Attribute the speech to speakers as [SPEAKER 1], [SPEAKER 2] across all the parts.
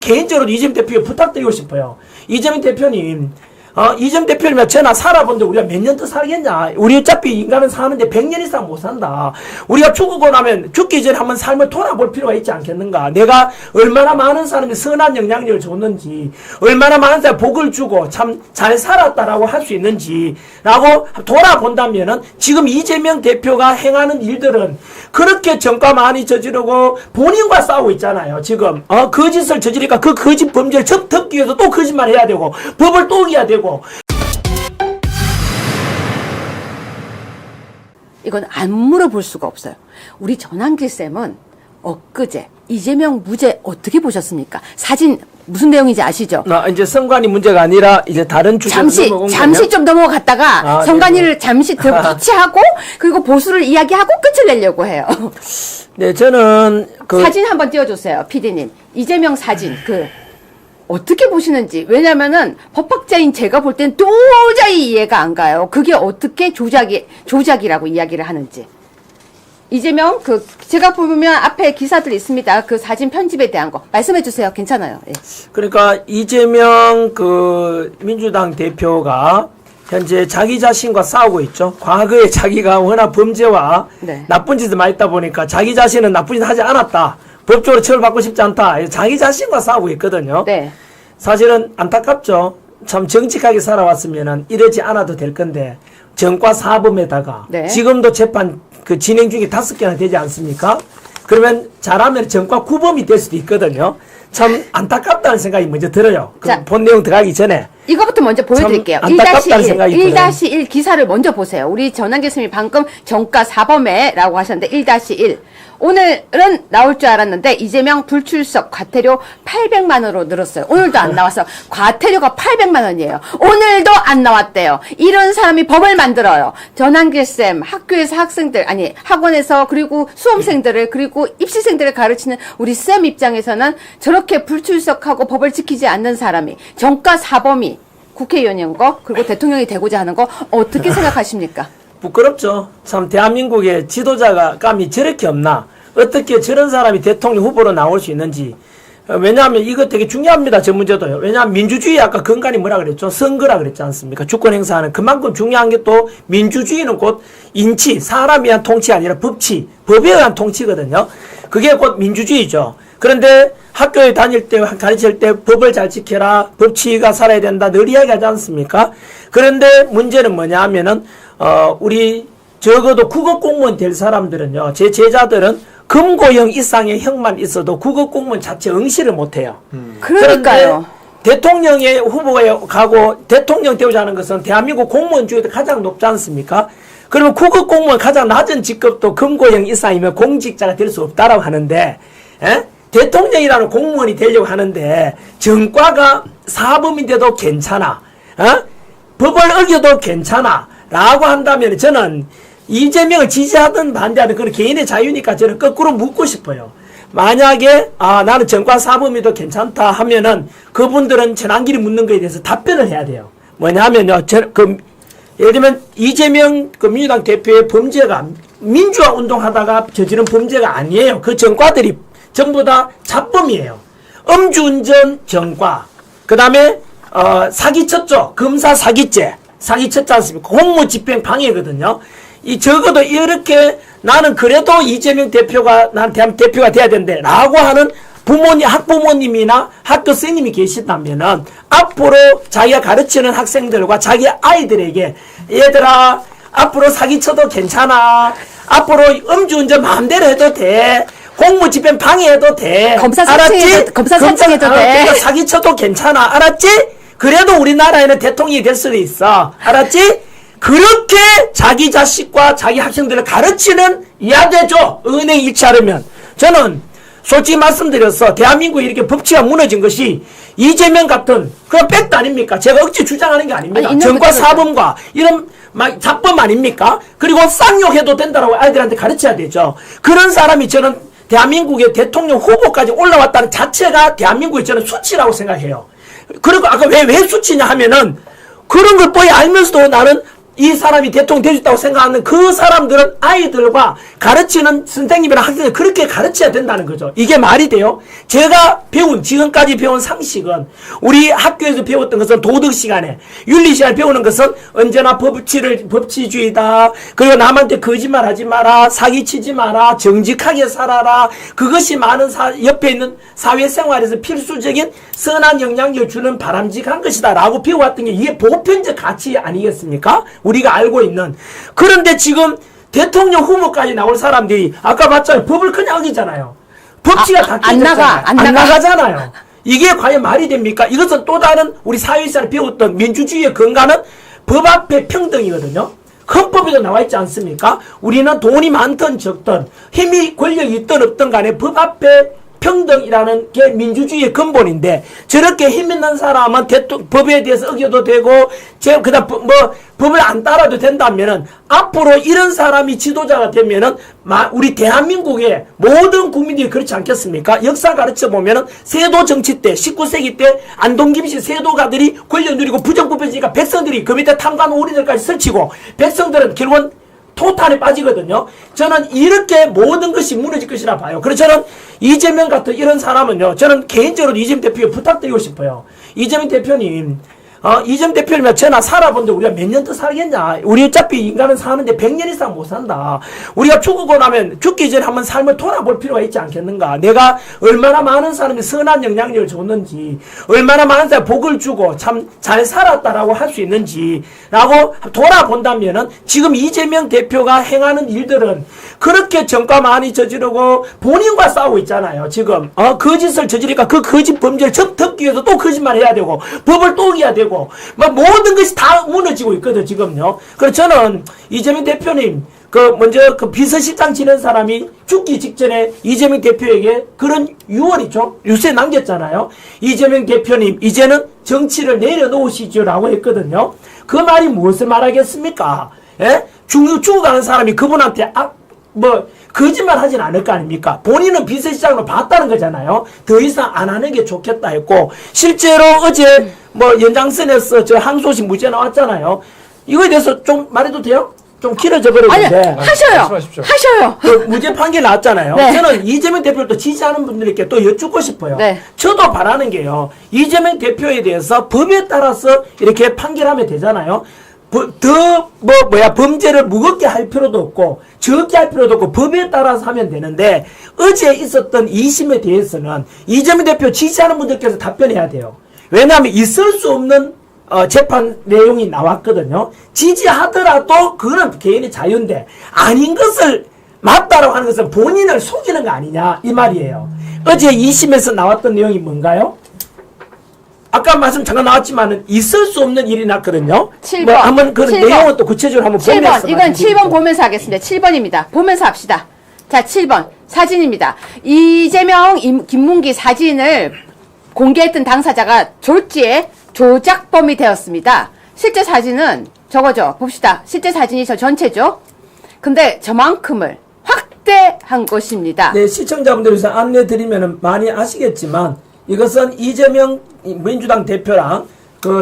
[SPEAKER 1] 개인적으로 이재명 대표에 부탁드리고 싶어요. 이재명 대표님, 이재명 대표님이랑 전화 살아본데 우리가 몇 년 더 살겠냐? 우리 어차피 인간은 사는데 100년 이상 못 산다. 우리가 죽고 나면 죽기 전에 한번 삶을 돌아볼 필요가 있지 않겠는가? 내가 얼마나 많은 사람이 선한 영향력을 줬는지, 얼마나 많은 사람이 복을 주고 참 잘 살았다라고 할 수 있는지, 라고 돌아본다면은 지금 이재명 대표가 행하는 일들은 그렇게 전과 많이 저지르고 본인과 싸우고 있잖아요. 지금 거짓을 저지르니까 그 거짓 범죄를 덮기 위해서 또 거짓말 해야 되고 법을 또 어겨야 되고.
[SPEAKER 2] 이건 안 물어볼 수가 없어요. 우리 전한길 쌤은 엊그제 이재명 무죄 어떻게 보셨습니까? 사진 무슨 내용인지 아시죠?
[SPEAKER 1] 이제 선관위 문제가 아니라 이제 다른 주제로
[SPEAKER 2] 잠시 좀 넘어갔다가 선관위를 잠시 터치하고 그리고 보수를 이야기하고 끝을 내려고 해요.
[SPEAKER 1] 네, 저는
[SPEAKER 2] 사진 한번 띄워주세요, PD님. 이재명 사진 어떻게 보시는지. 왜냐면은 법학자인 제가 볼 땐 도저히 이해가 안 가요. 그게 어떻게 조작이라고 이야기를 하는지. 이재명 제가 보면 앞에 기사들 있습니다. 그 사진 편집에 대한 거 말씀해 주세요. 괜찮아요. 예.
[SPEAKER 1] 그러니까 이재명 민주당 대표가 현재 자기 자신과 싸우고 있죠. 과거에 자기가 워낙 범죄와 나쁜 짓을 많이 했다 보니까 자기 자신은 나쁜 짓 하지 않았다. 법적으로 처벌받고 싶지 않다. 자기 자신과 싸우고 있거든요. 네. 사실은 안타깝죠. 참 정직하게 살아왔으면 이러지 않아도 될 건데 정과 사범에다가 지금도 재판 진행 중에 5개나 되지 않습니까? 그러면 잘하면 정과 9범이 될 수도 있거든요. 참 안타깝다는 생각이 먼저 들어요. 본 내용 들어가기 전에. 이거부터 먼저 보여드릴게요.
[SPEAKER 2] 1-1 기사를 먼저 보세요. 우리 전환 교수님이 방금 정가 4범에라고 하셨는데 1-1. 오늘은 나올 줄 알았는데 이재명 불출석 과태료 800만 원으로 늘었어요. 오늘도 안 나왔어. 과태료가 800만 원이에요. 오늘도 안 나왔대요. 이런 사람이 법을 만들어요. 전한길쌤 학교에서 학원에서 그리고 수험생들을 그리고 입시생들을 가르치는 우리 쌤 입장에서는 저렇게 불출석하고 법을 지키지 않는 사람이 정가 사범이 국회의원인 거 그리고 대통령이 되고자 하는 거 어떻게 생각하십니까?
[SPEAKER 1] 부끄럽죠. 참 대한민국의 지도자가 감히 저렇게 없나. 어떻게 저런 사람이 대통령 후보로 나올 수 있는지. 왜냐하면 이거 되게 중요합니다. 저 문제도요. 왜냐하면 민주주의 아까 근간이 뭐라 그랬죠? 선거라 그랬지 않습니까? 주권 행사하는 그만큼 중요한 게 또 민주주의는 곧 인치, 사람에 의한 통치 아니라 법치, 법에 의한 통치거든요. 그게 곧 민주주의죠. 그런데 학교에 다닐 때, 가르칠 때 법을 잘 지켜라, 법치가 살아야 된다, 늘 이야기하지 않습니까? 그런데 문제는 뭐냐 하면은, 우리 적어도 국어공무원 될 사람들은요, 제 제자들은 금고형 이상의 형만 있어도 국어공무원 자체 응시를 못해요.
[SPEAKER 2] 그러니까요.
[SPEAKER 1] 대통령의 후보에 가고 대통령 되고자 하는 것은 대한민국 공무원 중에도 가장 높지 않습니까? 그러면 국어공무원 가장 낮은 직급도 금고형 이상이면 공직자가 될 수 없다라고 하는데, 대통령이라는 공무원이 되려고 하는데 정과가 사범인데도 괜찮아, 법을 어겨도 괜찮아 라고 한다면 저는 이재명을 지지하든 반대하든 그건 개인의 자유니까 저는 거꾸로 묻고 싶어요. 만약에 나는 정과 사범이도 괜찮다 하면은 그분들은 전한길이 묻는 거에 대해서 답변을 해야 돼요. 뭐냐 하면요, 예를 들면 이재명 민주당 대표의 범죄가 민주화 운동하다가 저지른 범죄가 아니에요. 그 정과들이 전부 다 잡범이에요. 음주운전 정과, 그 다음에 사기쳤죠. 검사 사기죄, 사기쳤지 않습니까? 공무집행 방해거든요. 적어도 이렇게 나는 그래도 이재명 대표가 난 대표가 돼야 된대 라고 하는 학부모님이나 학교 선생님이 계신다면은 앞으로 자기가 가르치는 학생들과 자기 아이들에게 얘들아 앞으로 사기쳐도 괜찮아, 앞으로 음주운전 마음대로 해도 돼, 공무집행 방해해도 돼,
[SPEAKER 2] 검사 설정해도 돼,
[SPEAKER 1] 그러니까 사기쳐도 괜찮아, 알았지? 그래도 우리나라에는 대통령이 될 수도 있어, 알았지? 그렇게 자기 자식과 자기 학생들을 가르치는 이야기죠. 은행 일치하려면. 저는 솔직히 말씀드려서 대한민국이 이렇게 법치가 무너진 것이 이재명 같은 그런 팩트 아닙니까? 제가 억지 주장하는 게 아닙니다. 정과 사범과 이런 잡범 아닙니까? 그리고 쌍욕해도 된다라고 아이들한테 가르쳐야 되죠. 그런 사람이 저는 대한민국의 대통령 후보까지 올라왔다는 자체가 대한민국의 저는 수치라고 생각해요. 그리고 아까 왜 수치냐 하면은 그런 걸 뻔히 알면서도 나는 이 사람이 대통령 될 수 있다고 생각하는 그 사람들은 아이들과 가르치는 선생님이나 학생을 그렇게 가르쳐야 된다는 거죠. 이게 말이 돼요? 제가 지금까지 배운 상식은, 우리 학교에서 배웠던 것은 도덕 시간에, 윤리 시간에 배우는 것은 언제나 법치주의다. 그리고 남한테 거짓말 하지 마라. 사기치지 마라. 정직하게 살아라. 그것이 많은 옆에 있는 사회생활에서 필수적인 선한 영향력을 주는 바람직한 것이다. 라고 배워왔던 게 이게 보편적 가치 아니겠습니까? 우리가 알고 있는. 그런데 지금 대통령 후보까지 나올 사람들이 아까 봤잖아요. 법을 그냥 어기잖아요. 법치가 다
[SPEAKER 2] 안
[SPEAKER 1] 나가잖아요. 이게 과연 말이 됩니까? 이것은 또 다른 우리 사회에서 배웠던 민주주의의 근간은 법 앞에 평등이거든요. 헌법에도 나와 있지 않습니까? 우리는 돈이 많든 적든 힘이 권력이 있든 없든 간에 법 앞에 평등이라는 게 민주주의의 근본인데, 저렇게 힘 있는 사람은 법에 대해서 어겨도 되고, 그다음 법을 안 따라도 된다면은, 앞으로 이런 사람이 지도자가 되면은, 우리 대한민국의 모든 국민들이 그렇지 않겠습니까? 역사 가르쳐 보면은, 세도 정치 때, 19세기 때, 안동 김씨 세도가들이 권력 누리고 부정부패지니까 백성들이 그 밑에 탐관 오리들까지 설치고, 백성들은 결국은 토탄에 빠지거든요. 저는 이렇게 모든 것이 무너질 것이라 봐요. 그래서 저는 이재명 같은 이런 사람은요, 저는 개인적으로 이재명 대표에 부탁드리고 싶어요. 이재명 대표님, 이재명 대표님이 전화 살아본데 우리가 몇 년 더 살겠냐. 우리 어차피 인간은 사는데 100년 이상 못 산다. 우리가 죽고 나면 죽기 전에 한번 삶을 돌아볼 필요가 있지 않겠는가. 내가 얼마나 많은 사람이 선한 영향력을 줬는지, 얼마나 많은 사람이 복을 주고 참 잘 살았다라고 할 수 있는지 라고 돌아본다면은, 지금 이재명 대표가 행하는 일들은 그렇게 전과 많이 저지르고 본인과 싸우고 있잖아요. 지금 거짓을 저지르니까 그 거짓 범죄를 덮기 위해서 또 거짓말 해야 되고, 법을 또 어겨야 되고, 모든 것이 다 무너지고 있거든 지금요. 그래서 저는 이재명 대표님, 먼저 비서실장 지낸 사람이 죽기 직전에 이재명 대표에게 그런 유세 남겼잖아요. 이재명 대표님, 이제는 정치를 내려놓으시죠 라고 했거든요. 그 말이 무엇을 말하겠습니까? 예? 죽어가는 사람이 그분한테 거짓말 하진 않을 거 아닙니까? 본인은 비서실장으로 봤다는 거잖아요. 더 이상 안 하는 게 좋겠다 했고, 실제로 어제 연장선에서 저 항소심 무죄 나왔잖아요. 이거에 대해서 좀 말해도 돼요? 좀 길어져 버렸는데.
[SPEAKER 2] 아니, 하셔요.
[SPEAKER 1] 그 무죄 판결 나왔잖아요.
[SPEAKER 2] 네.
[SPEAKER 1] 저는 이재명 대표를 또 지지하는 분들께 또 여쭙고 싶어요.
[SPEAKER 2] 네.
[SPEAKER 1] 저도 바라는 게요, 이재명 대표에 대해서 법에 따라서 이렇게 판결하면 되잖아요. 범죄를 무겁게 할 필요도 없고, 적게 할 필요도 없고, 법에 따라서 하면 되는데, 어제 있었던 2심에 대해서는 이재명 대표 지지하는 분들께서 답변해야 돼요. 왜냐하면 있을 수 없는 재판 내용이 나왔거든요. 지지하더라도 그거는 개인의 자유인데, 아닌 것을 맞다라고 하는 것은 본인을 속이는 거 아니냐, 이 말이에요. 어제 2심에서 나왔던 내용이 뭔가요? 아까 말씀 잠깐 나왔지만은 있을 수 없는 일이 났거든요.
[SPEAKER 2] 7번.
[SPEAKER 1] 한번 그
[SPEAKER 2] 7번.
[SPEAKER 1] 내용은 또 구체적으로 한번
[SPEAKER 2] 7번.
[SPEAKER 1] 보면서
[SPEAKER 2] 이건 7번 보면서 하겠습니다. 7번입니다. 보면서 합시다. 자, 7번. 사진입니다. 이재명, 김문기 사진을 공개했던 당사자가 졸지에 조작범이 되었습니다. 실제 사진은 저거죠. 봅시다. 실제 사진이 저 전체죠. 근데 저만큼을 확대한 것입니다.
[SPEAKER 1] 네, 시청자분들에서 안내 드리면은 많이 아시겠지만, 이것은 이재명 민주당 대표랑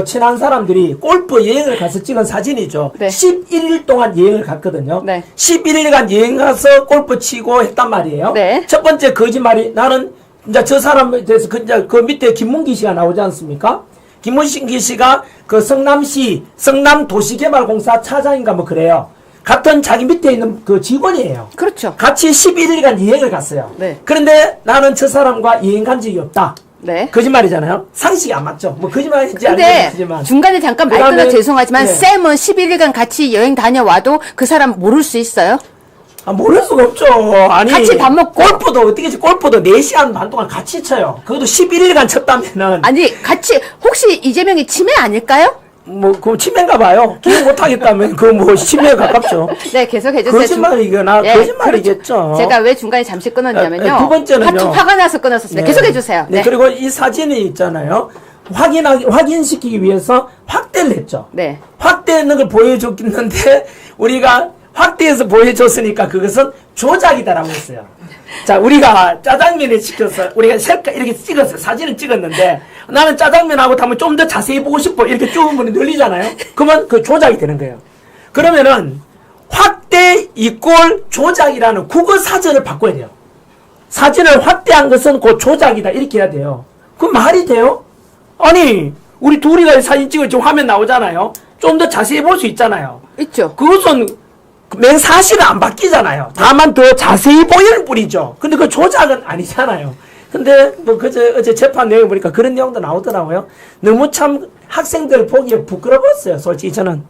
[SPEAKER 1] 친한 사람들이 골프 여행을 가서 찍은 사진이죠.
[SPEAKER 2] 네.
[SPEAKER 1] 11일 동안 여행을 갔거든요.
[SPEAKER 2] 네.
[SPEAKER 1] 11일간 여행 가서 골프 치고 했단 말이에요.
[SPEAKER 2] 네.
[SPEAKER 1] 첫 번째 거짓말이, 나는 이제 저 사람에 대해서 그 밑에 김문기 씨가 나오지 않습니까? 김문기 씨가 성남시 성남도시개발공사 차장인가 그래요. 같은 자기 밑에 있는 직원이에요.
[SPEAKER 2] 그렇죠.
[SPEAKER 1] 같이 11일간 여행을 갔어요.
[SPEAKER 2] 네.
[SPEAKER 1] 그런데 나는 저 사람과 여행 간 적이 없다.
[SPEAKER 2] 네.
[SPEAKER 1] 거짓말이잖아요. 상식이 안 맞죠. 거짓말인지
[SPEAKER 2] 근데
[SPEAKER 1] 아니지만.
[SPEAKER 2] 중간에 잠깐 말 끊어 죄송하지만,
[SPEAKER 1] 네.
[SPEAKER 2] 쌤은 11일간 같이 여행 다녀와도 그 사람 모를 수 있어요?
[SPEAKER 1] 모를 수가 없죠. 아니,
[SPEAKER 2] 같이 밥 먹고.
[SPEAKER 1] 골프도 4시간 반 동안 같이 쳐요. 그것도 11일간 쳤다면은.
[SPEAKER 2] 아니, 같이, 혹시 이재명이 치매 아닐까요?
[SPEAKER 1] 그거 치매인가 봐요. 기억 못하겠다면, 치매에 가깝죠.
[SPEAKER 2] 네, 계속 해주세요.
[SPEAKER 1] 거짓말이거나,
[SPEAKER 2] 네,
[SPEAKER 1] 거짓말이겠죠.
[SPEAKER 2] 그렇죠. 제가 왜 중간에 잠시 끊었냐면요.
[SPEAKER 1] 두 번째는요.
[SPEAKER 2] 화가 나서 끊었습니다.
[SPEAKER 1] 네.
[SPEAKER 2] 계속 해주세요.
[SPEAKER 1] 네. 그리고 이 사진이 있잖아요. 확인시키기 위해서 확대를 했죠.
[SPEAKER 2] 네.
[SPEAKER 1] 확대하는 걸 보여줬는데, 우리가 확대해서 보여줬으니까 그것은 조작이다라고 했어요. 자, 우리가 짜장면을 시켜서 우리가 색깔 이렇게 찍었어요. 사진을 찍었는데, 나는 짜장면하고 하면 좀 더 자세히 보고 싶어. 이렇게 쭉 늘리잖아요. 그러면 그 조작이 되는 거예요. 그러면은 확대 이꼴 조작이라는 국어 사전을 바꿔야 돼요. 사진을 확대한 것은 그 조작이다 이렇게 해야 돼요. 그 말이 돼요? 아니 우리 둘이가 사진 찍을 지금 화면 나오잖아요. 좀 더 자세히 볼 수 있잖아요.
[SPEAKER 2] 있죠.
[SPEAKER 1] 그것은 맨 사실은 안 바뀌잖아요. 다만 더 자세히 보일 뿐이죠. 근데 그 조작은 아니잖아요. 근데 뭐 어제 재판 내용 보니까 그런 내용도 나오더라고요. 너무 참 학생들 보기에 부끄러웠어요. 솔직히 저는.